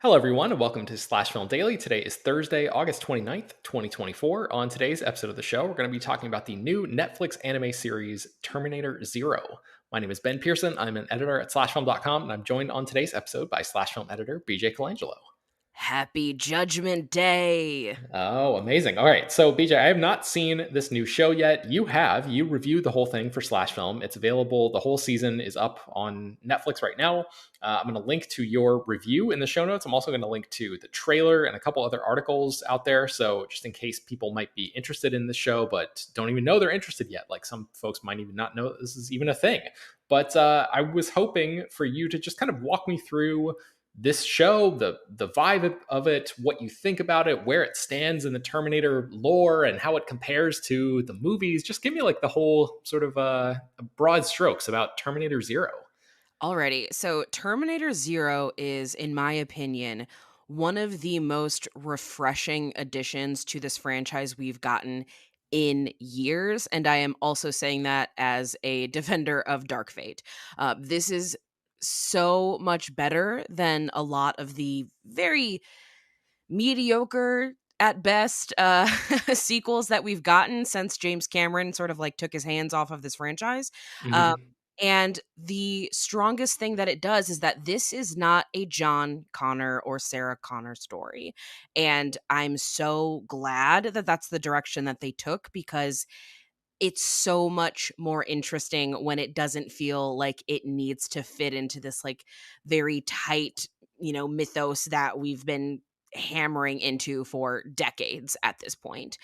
Hello, everyone, and welcome to Slash Film Daily. Today is Thursday, August 29th, 2024. On today's episode of the show, we're going to be talking about the new Netflix anime series Terminator Zero. My name is Ben Pearson. I'm an editor at slashfilm.com, and I'm joined on today's episode by Slash Film editor BJ Colangelo. Happy Judgment Day. Oh, amazing. All right. So, BJ, I have not seen this new show yet. You have. You reviewed the whole thing for Slash Film. It's available. The whole season is up on Netflix right now. I'm going to link to your review in the show notes. I'm also going to link to the trailer and a couple other articles out there. So, just in case people might be interested in the show, but don't even know they're interested yet. Like some folks might even not know that this is even a thing. But I was hoping for you to just kind of walk me through this show, the vibe of it, what you think about it, where it stands in the Terminator lore, and how it compares to the movies. Just give me like the whole sort of broad strokes about Terminator Zero. Alrighty, so Terminator Zero is, in my opinion, one of the most refreshing additions to this franchise we've gotten in years. And I am also saying that as a defender of Dark Fate. This is so much better than a lot of the very mediocre at best sequels that we've gotten since James Cameron sort of like took his hands off of this franchise. Um, Mm-hmm. and the strongest thing that it does is that this is not a John Connor or Sarah Connor story. And I'm so glad that that's the direction that they took, because it's so much more interesting when it doesn't feel like it needs to fit into this like very tight, mythos that we've been hammering into for decades at this point.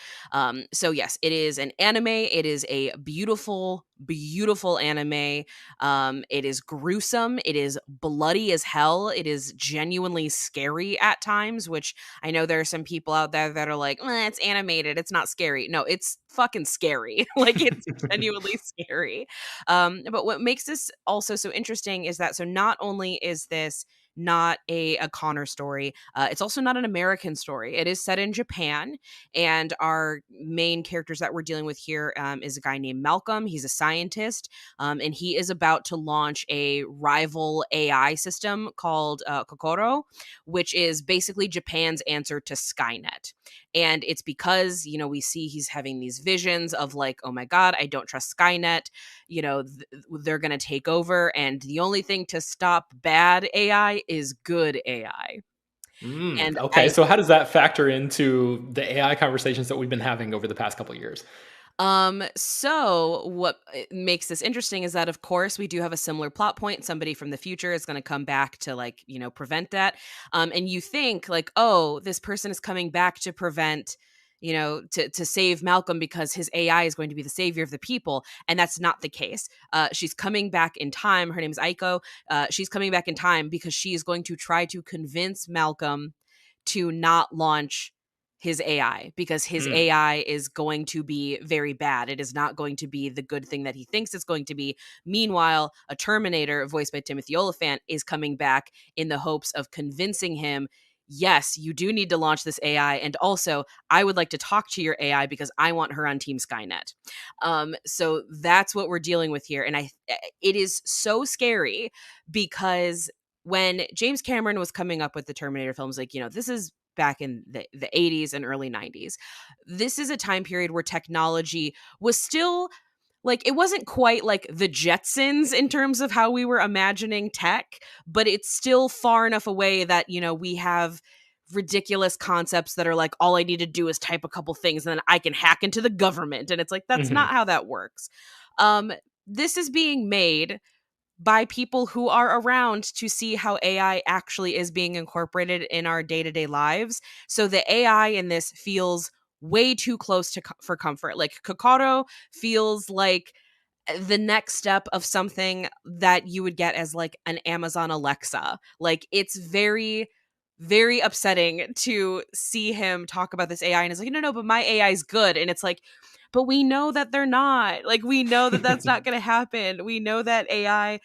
So yes, it is an anime. It is a beautiful, beautiful anime. It is gruesome. It is bloody as hell. It is genuinely scary at times, which I know there are some people out there that are like, it's animated, it's not scary. No, it's fucking scary. Like, it's genuinely scary. But what makes this also so interesting is that, so not only is this not a Connor story, it's also not an American story. It is set in Japan, and our main characters that we're dealing with here is a guy named Malcolm. He's a scientist, and he is about to launch a rival AI system called Kokoro, which is basically Japan's answer to Skynet. And it's because, we see he's having these visions of like, oh my God, I don't trust Skynet. They're going to take over. And the only thing to stop bad AI is good AI. And Okay, so how does that factor into the AI conversations that we've been having over the past couple of years? So what makes this interesting is that, of course, we do have a similar plot point. Somebody from the future is going to come back to like, prevent that. And you think like, oh, this person is coming back to prevent, to save Malcolm because his AI is going to be the savior of the people. And that's not the case. She's coming back in time. Her name is Aiko. She's coming back in time because she is going to try to convince Malcolm to not launch his AI, because his Hmm. AI is going to be very bad. It is not going to be the good thing that he thinks it's going to be. Meanwhile, a Terminator, voiced by Timothy Olyphant, is coming back in the hopes of convincing him, yes, you do need to launch this AI. And also, I would like to talk to your AI because I want her on Team Skynet. So that's what we're dealing with here. And it is so scary because when James Cameron was coming up with the Terminator films, like, this is back in the 80s and early 90s. This is a time period where technology was still like, it wasn't quite like the Jetsons in terms of how we were imagining tech, but it's still far enough away that, we have ridiculous concepts that are like, all I need to do is type a couple things and then I can hack into the government. And it's like, that's not Hmm. how that works. This is being made by people who are around to see how AI actually is being incorporated in our day-to-day lives. So the AI in this feels way too close to for comfort. Like, Kokoro feels like the next step of something that you would get as like an Amazon Alexa. Like, it's very, very upsetting to see him talk about this AI and it's like, no, but my AI is good. And it's like, but we know that they're not. Like, we know that that's not going to happen. We know that AI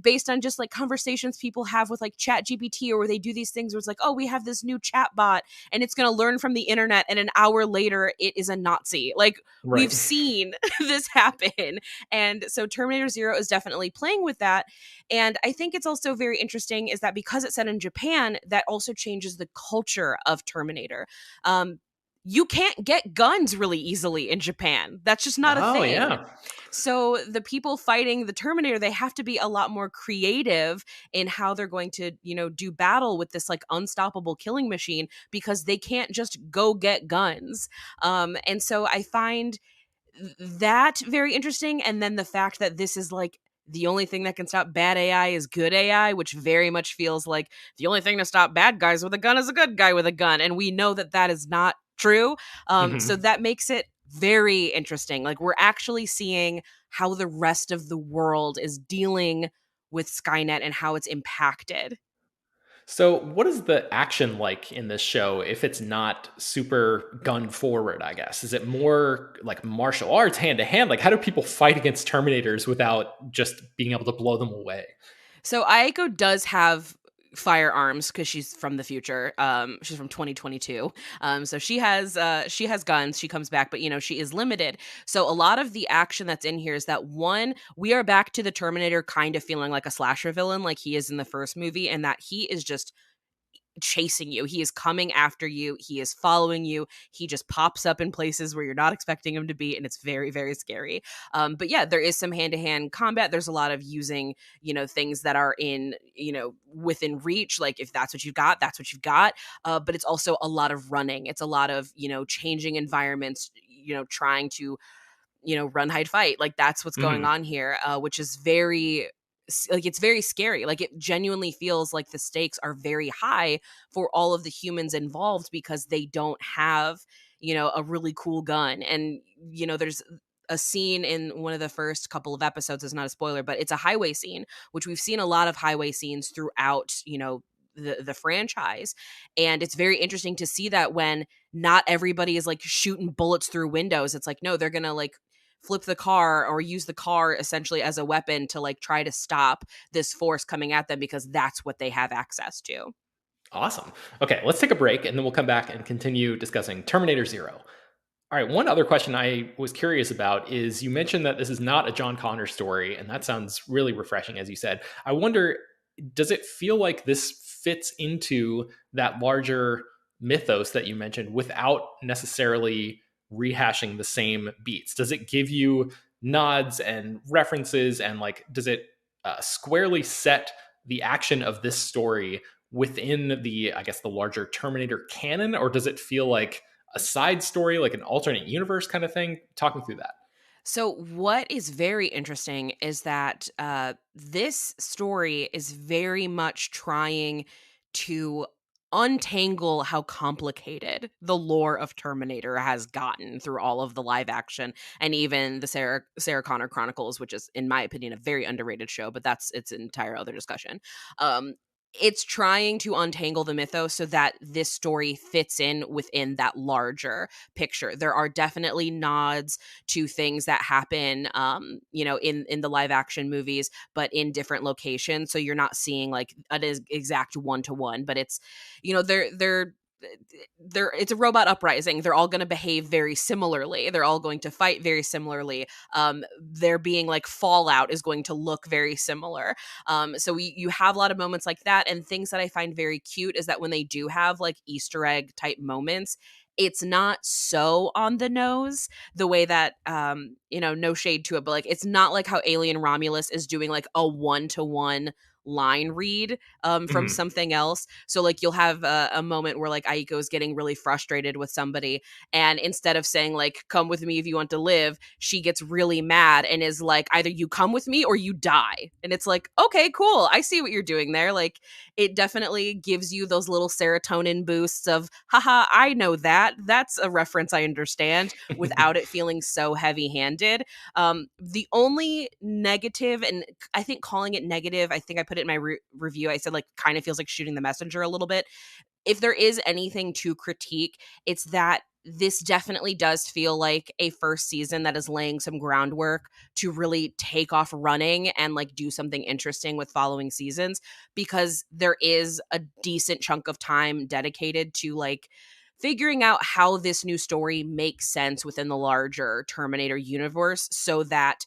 based on just like conversations people have with like Chat GPT, or where they do these things where it's like, oh, we have this new chat bot and it's going to learn from the internet, and an hour later it is a Nazi. Like, we've Right. seen this happen. And so Terminator Zero is definitely playing with that. And I think it's also very interesting is that because it's set in Japan, that also changes the culture of Terminator. um, you can't get guns really easily in Japan. That's just not a Oh, thing. yeah. So the people fighting the Terminator, they have to be a lot more creative in how they're going to, do battle with this like unstoppable killing machine, because they can't just go get guns. And so I find that very interesting. And then the fact that this is like the only thing that can stop bad AI is good AI, which very much feels like the only thing to stop bad guys with a gun is a good guy with a gun. And we know that that is not true. So Mhm. that makes it very interesting. Like, we're actually seeing how the rest of the world is dealing with Skynet and how it's impacted. So, what is the action like in this show if it's not super gun forward, I guess? Is it more like martial arts, hand to hand? Like, how do people fight against Terminators without just being able to blow them away? So Aiko does have firearms because she's from the future. She's from 2022. So she has guns. She comes back, but she is limited. So a lot of the action that's in here is that, one, we are back to the Terminator kind of feeling like a slasher villain, like he is in the first movie, and that he is just chasing you. He is coming after you. He is following you. He just pops up in places where you're not expecting him to be, and it's very, very scary. But yeah, there is some hand to hand combat. There's a lot of using, things that are in, within reach. Like, if that's what you've got, that's what you've got. But it's also a lot of running. It's a lot of, changing environments, trying to, run, hide, fight. Like, that's what's going Mhm. on here, which is very like, it's very scary. Like, it genuinely feels like the stakes are very high for all of the humans involved, because they don't have, a really cool gun. And there's a scene in one of the first couple of episodes, is not a spoiler, but it's a highway scene, which we've seen a lot of highway scenes throughout, the franchise. And it's very interesting to see that when not everybody is like shooting bullets through windows, it's like, no, they're gonna like flip the car or use the car essentially as a weapon to like try to stop this force coming at them, because that's what they have access to. Awesome. Okay, let's take a break and then we'll come back and continue discussing Terminator Zero. All right, one other question I was curious about is you mentioned that this is not a John Connor story, and that sounds really refreshing, as you said. I wonder, does it feel like this fits into that larger mythos that you mentioned without necessarily rehashing the same beats? Does it give you nods and references, and like, does it squarely set the action of this story within the, I guess, the larger Terminator canon, or does it feel like a side story, like an alternate universe kind of thing? Talk me through that. So, what is very interesting is that this story is very much trying to untangle how complicated the lore of Terminator has gotten through all of the live action and even the Sarah Connor Chronicles, which is, in my opinion, a very underrated show, but that's its entire other discussion. Um, it's trying to untangle the mythos so that this story fits in within that larger picture. There are definitely nods to things that happen in the live action movies, but in different locations, so you're not seeing like an exact one to one, but it's they're it's a robot uprising. They're all going to behave very similarly. They're all going to fight very similarly. There being like fallout is going to look very similar. So you have a lot of moments like that, and things that I find very cute is that when they do have like Easter egg type moments, it's not so on the nose the way that no shade to it, but like, it's not like how Alien Romulus is doing like a one-to-one line read from Mhm. something else. So like, you'll have a moment where like Aiko is getting really frustrated with somebody, and instead of saying like, come with me if you want to live, she gets really mad and is like, either you come with me or you die. And it's like, okay, cool, I see what you're doing there. Like, it definitely gives you those little serotonin boosts of, haha, I know that. That's a reference I understand, without it feeling so heavy handed. The only negative, and I think calling it negative, I think I put it in my review, I said like, kind of feels like shooting the messenger a little bit. If there is anything to critique, it's that this definitely does feel like a first season that is laying some groundwork to really take off running and like do something interesting with following seasons, because there is a decent chunk of time dedicated to like figuring out how this new story makes sense within the larger Terminator universe, so that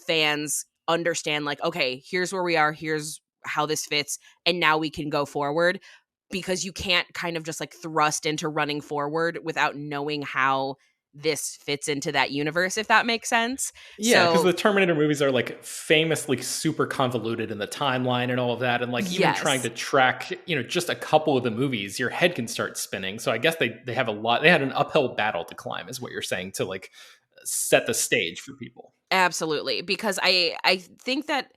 fans understand like, okay, here's where we are, here's how this fits, and now we can go forward, because you can't kind of just like thrust into running forward without knowing how this fits into that universe, if that makes sense. Yeah, because So, the Terminator movies are like famously super convoluted in the timeline and all of that, and like even trying yes. to track, just a couple of the movies, your head can start spinning. So I guess they have a lot. They had an uphill battle to climb, is what you're saying, to like set the stage for people. Absolutely, because I think that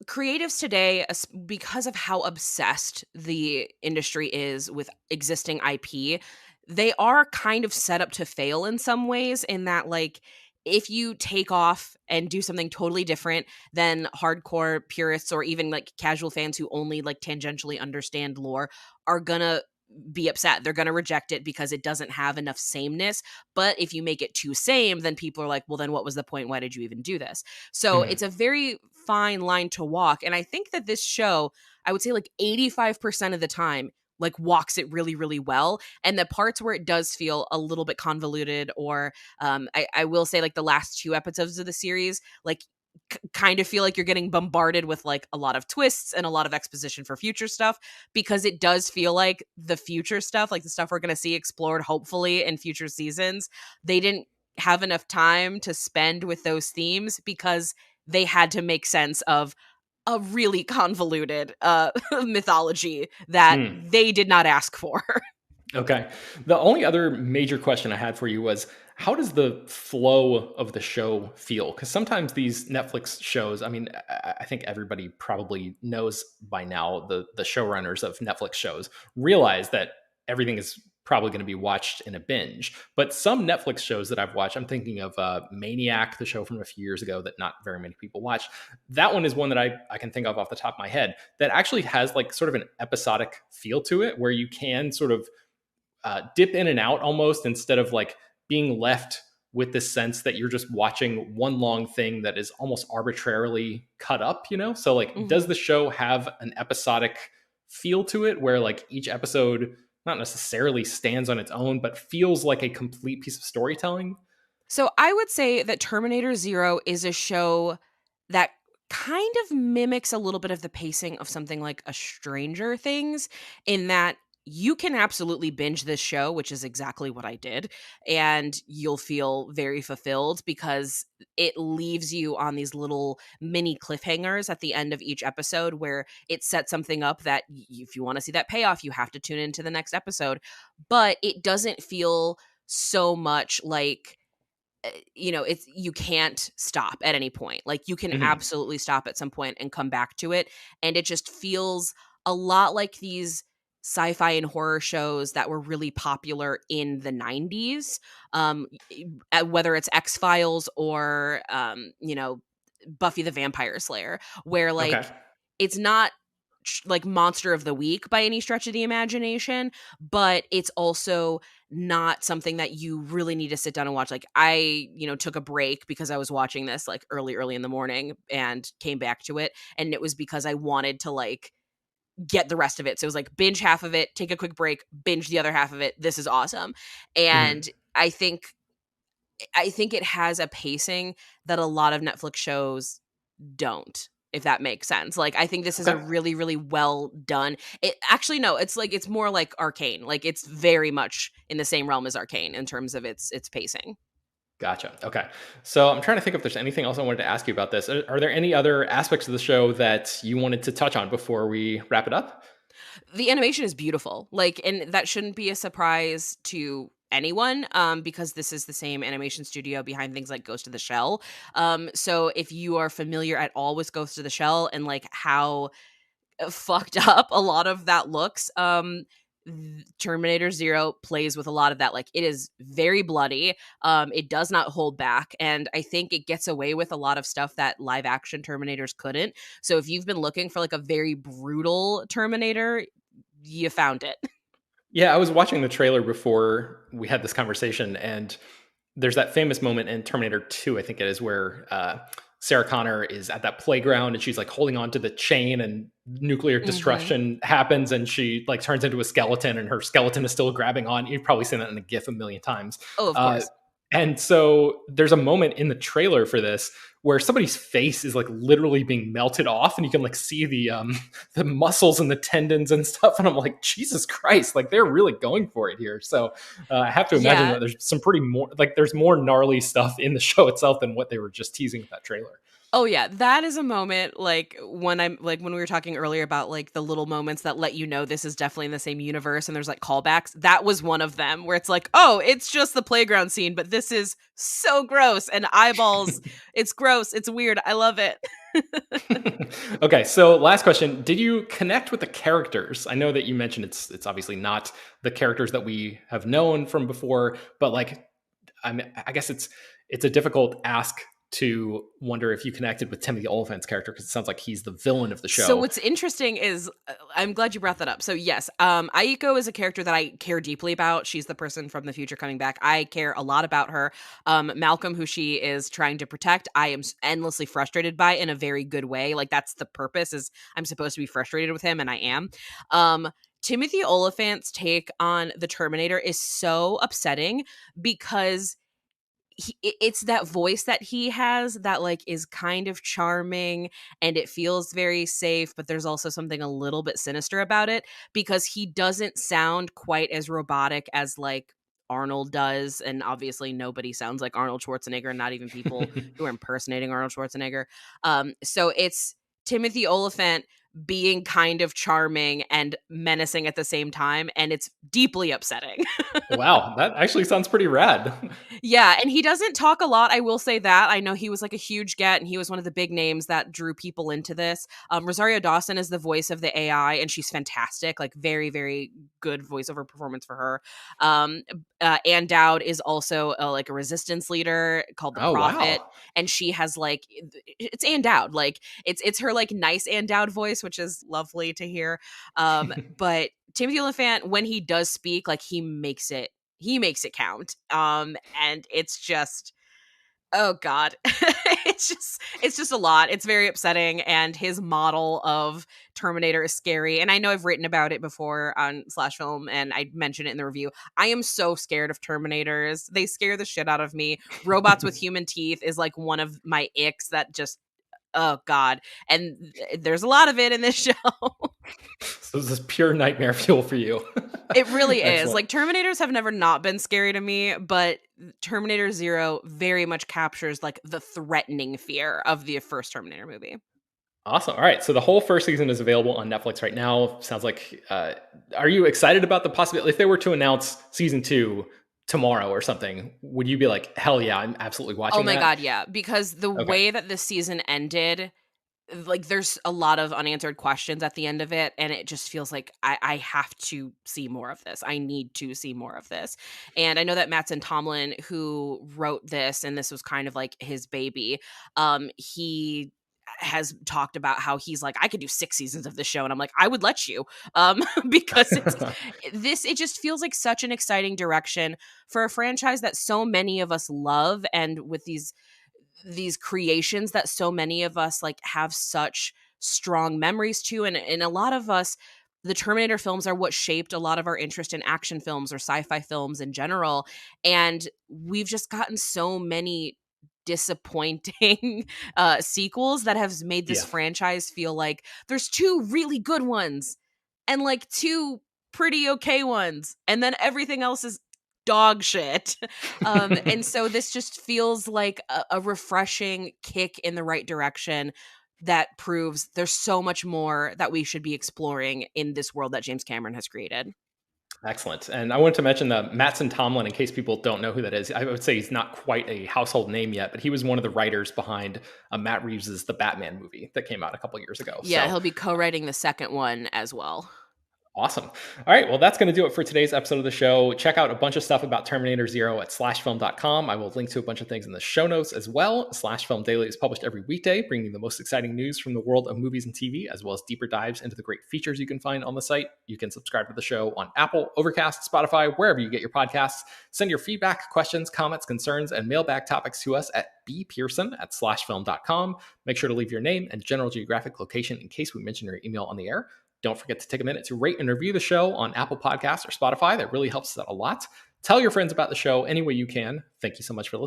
creatives today, because of how obsessed the industry is with existing IP, they are kind of set up to fail in some ways, in that like if you take off and do something totally different than hardcore purists or even like casual fans who only like tangentially understand lore are gonna be upset. They're going to reject it because it doesn't have enough sameness. But if you make it too same, then people are like, well, then what was the point? Why did you even do this? So Mhm. it's a very fine line to walk. And I think that this show, I would say like 85% of the time, like walks it really, really well. And the parts where it does feel a little bit convoluted, or I will say like the last two episodes of the series, like kind of feel like you're getting bombarded with like a lot of twists and a lot of exposition for future stuff, because it does feel like the future stuff, like the stuff we're going to see explored hopefully in future seasons, they didn't have enough time to spend with those themes because they had to make sense of a really convoluted mythology that Mm. they did not ask for. Okay. The only other major question I had for you was, how does the flow of the show feel? Because sometimes these Netflix shows, I mean, I think everybody probably knows by now, the showrunners of Netflix shows realize that everything is probably going to be watched in a binge. But some Netflix shows that I've watched, I'm thinking of Maniac, the show from a few years ago that not very many people watch. That one is one that I can think of off the top of my head that actually has like sort of an episodic feel to it, where you can sort of dip in and out almost, instead of like being left with this sense that you're just watching one long thing that is almost arbitrarily cut up. So like, does Mhm. the show have an episodic feel to it, where like each episode not necessarily stands on its own but feels like a complete piece of storytelling? So I would say that Terminator Zero is a show that kind of mimics a little bit of the pacing of something like a Stranger Things, in that you can absolutely binge this show, which is exactly what I did, and you'll feel very fulfilled because it leaves you on these little mini cliffhangers at the end of each episode where it sets something up that if you want to see that payoff, you have to tune into the next episode. But it doesn't feel so much like it's you can't stop at any point. Like you can Mhm. absolutely stop at some point and come back to it. And it just feels a lot like these sci-fi and horror shows that were really popular in the 90s. Whether it's X-Files or Buffy the Vampire Slayer, where Okay. like it's not like monster of the week by any stretch of the imagination, but it's also not something that you really need to sit down and watch. Like I, took a break because I was watching this like early in the morning and came back to it. And it was because I wanted to like get the rest of it. So it was like binge half of it, take a quick break, binge the other half of it. This is awesome. Mhm. And I think it has a pacing that a lot of Netflix shows don't, if that makes sense. Like, I think this is a Okay. really, really well done. It actually no, it's like it's more like Arcane. Like it's very much in the same realm as Arcane in terms of its pacing. Gotcha. Okay. So I'm trying to think if there's anything else I wanted to ask you about this. Are there any other aspects of the show that you wanted to touch on before we wrap it up? The animation is beautiful. Like, and that shouldn't be a surprise to anyone because this is the same animation studio behind things like Ghost of the Shell. So if you are familiar at all with Ghost of the Shell and like how fucked up a lot of that looks, Terminator Zero plays with a lot of that. Like it is very bloody. It does not hold back, and I think it gets away with a lot of stuff that live action Terminators couldn't. So if you've been looking for like a very brutal Terminator, you found it. Yeah, I was watching the trailer before we had this conversation, and there's that famous moment in Terminator 2, I think it is, where Sarah Connor is at that playground and she's like holding on to the chain, and nuclear Hmm. destruction happens and she like turns into a skeleton and her skeleton is still grabbing on. You've probably seen that in a GIF a million times. Oh, of Uh, course. and so there's a moment in the trailer for this where somebody's face is like literally being melted off and you can like see the muscles and the tendons and stuff, and I'm like, Jesus Christ, like they're really going for it here. So I have to imagine Yeah. that there's some pretty more like there's more gnarly stuff in the show itself than what they were just teasing with that trailer. Oh yeah, that is a moment like when we were talking earlier about like the little moments that let you know this is definitely in the same universe and there's like callbacks. That was one of them where it's like, "Oh, it's just the playground scene, but this is so gross and eyeballs. It's gross. It's weird. I love it." Okay, so last question: did you connect with the characters? I know that you mentioned it's obviously not the characters that we have known from before, but like I guess it's a difficult ask to wonder if you connected with Timothy Olyphant's character because it sounds like he's the villain of the So show. what's interesting is I'm glad you brought that up. So yes, Aiko is a character that I care deeply about. She's the person from the future coming back. I care a lot about her. Malcolm, who she is trying to protect, I am endlessly frustrated by in a very good way. Like that's the purpose is I'm supposed to be frustrated with him, and I am. Timothy Olyphant's take on the Terminator is so upsetting because it's that voice that he has that like is kind of charming and it feels very safe, but there's also something a little bit sinister about it because he doesn't sound quite as robotic as like Arnold does, and obviously nobody sounds like Arnold Schwarzenegger, not even people who are impersonating Arnold Schwarzenegger. So it's Timothy Oliphant being kind of charming and menacing at the same time, and it's deeply upsetting. Wow, that actually sounds pretty rad. Yeah, and he doesn't talk a lot, I will say that. I know he was, like, a huge get, and he was one of the big names that drew people into this. Rosario Dawson is the voice of the AI, and she's fantastic, like, very, very good voiceover performance for her. Ann Dowd is also, like, a resistance leader called The Oh Prophet, wow. and she has, like it's Ann Dowd, like, it's her, like, nice Ann Dowd voice, which is lovely to hear. But Timothy Olyphant, when he does speak, like, he makes it count. And it's just oh god. It's just a lot. It's very upsetting, and his model of Terminator is scary. And I know I've written about it before on Slash Film and I mentioned it in the review. I am so scared of Terminators. They scare the shit out of me. Robots with human teeth is like one of my icks that just oh god. And there's a lot of it in this show. So this is pure nightmare fuel for you. It really is. Excellent. Like, Terminators have never not been scary to me, but Terminator Zero very much captures, like, the threatening fear of the first Terminator movie. Awesome. All right. So the whole first season is available on Netflix right now. Sounds like, are you excited about the possibility? If they were to announce season two tomorrow or something, would you be like, hell yeah, I'm absolutely Oh watching my that? god, yeah, because the Okay. way that this season ended, like, there's a lot of unanswered questions at the end of it, and it just feels like I have to see more of this. I need to see more of this. And I know that Mattson Tomlin, who wrote this, and this was kind of like his baby, he has talked about how he's like, I could do 6 seasons of this show. And I'm like, I would let you. Because it just feels like such an exciting direction for a franchise that so many of us love, and with these creations that so many of us like have such strong memories to, and a lot of us, the Terminator films are what shaped a lot of our interest in action films or sci-fi films in general, and we've just gotten so many disappointing sequels that have made this Yeah. franchise feel like there's two really good ones and like two pretty okay ones, and then everything else is dog shit. And so this just feels like a refreshing kick in the right direction that proves there's so much more that we should be exploring in this world that James Cameron has created. Excellent. And I wanted to mention that Mattson Tomlin, in case people don't know who that is. I would say he's not quite a household name yet, but he was one of the writers behind Matt Reeves's The Batman movie that came out a couple years ago. Yeah, So he'll be co-writing the second one as well. Awesome. All right. Well, that's going to do it for today's episode of the show. Check out a bunch of stuff about Terminator Zero at slashfilm.com. I will link to a bunch of things in the show notes as well. Slash Film Daily is published every weekday, bringing the most exciting news from the world of movies and TV, as well as deeper dives into the great features you can find on the site. You can subscribe to the show on Apple, Overcast, Spotify, wherever you get your podcasts. Send your feedback, questions, comments, concerns, and mailbag topics to us at bpearson@slashfilm.com. Make sure to leave your name and general geographic location in case we mention your email on the air. Don't forget to take a minute to rate and review the show on Apple Podcasts or Spotify. That really helps us out a lot. Tell your friends about the show any way you can. Thank you so much for listening.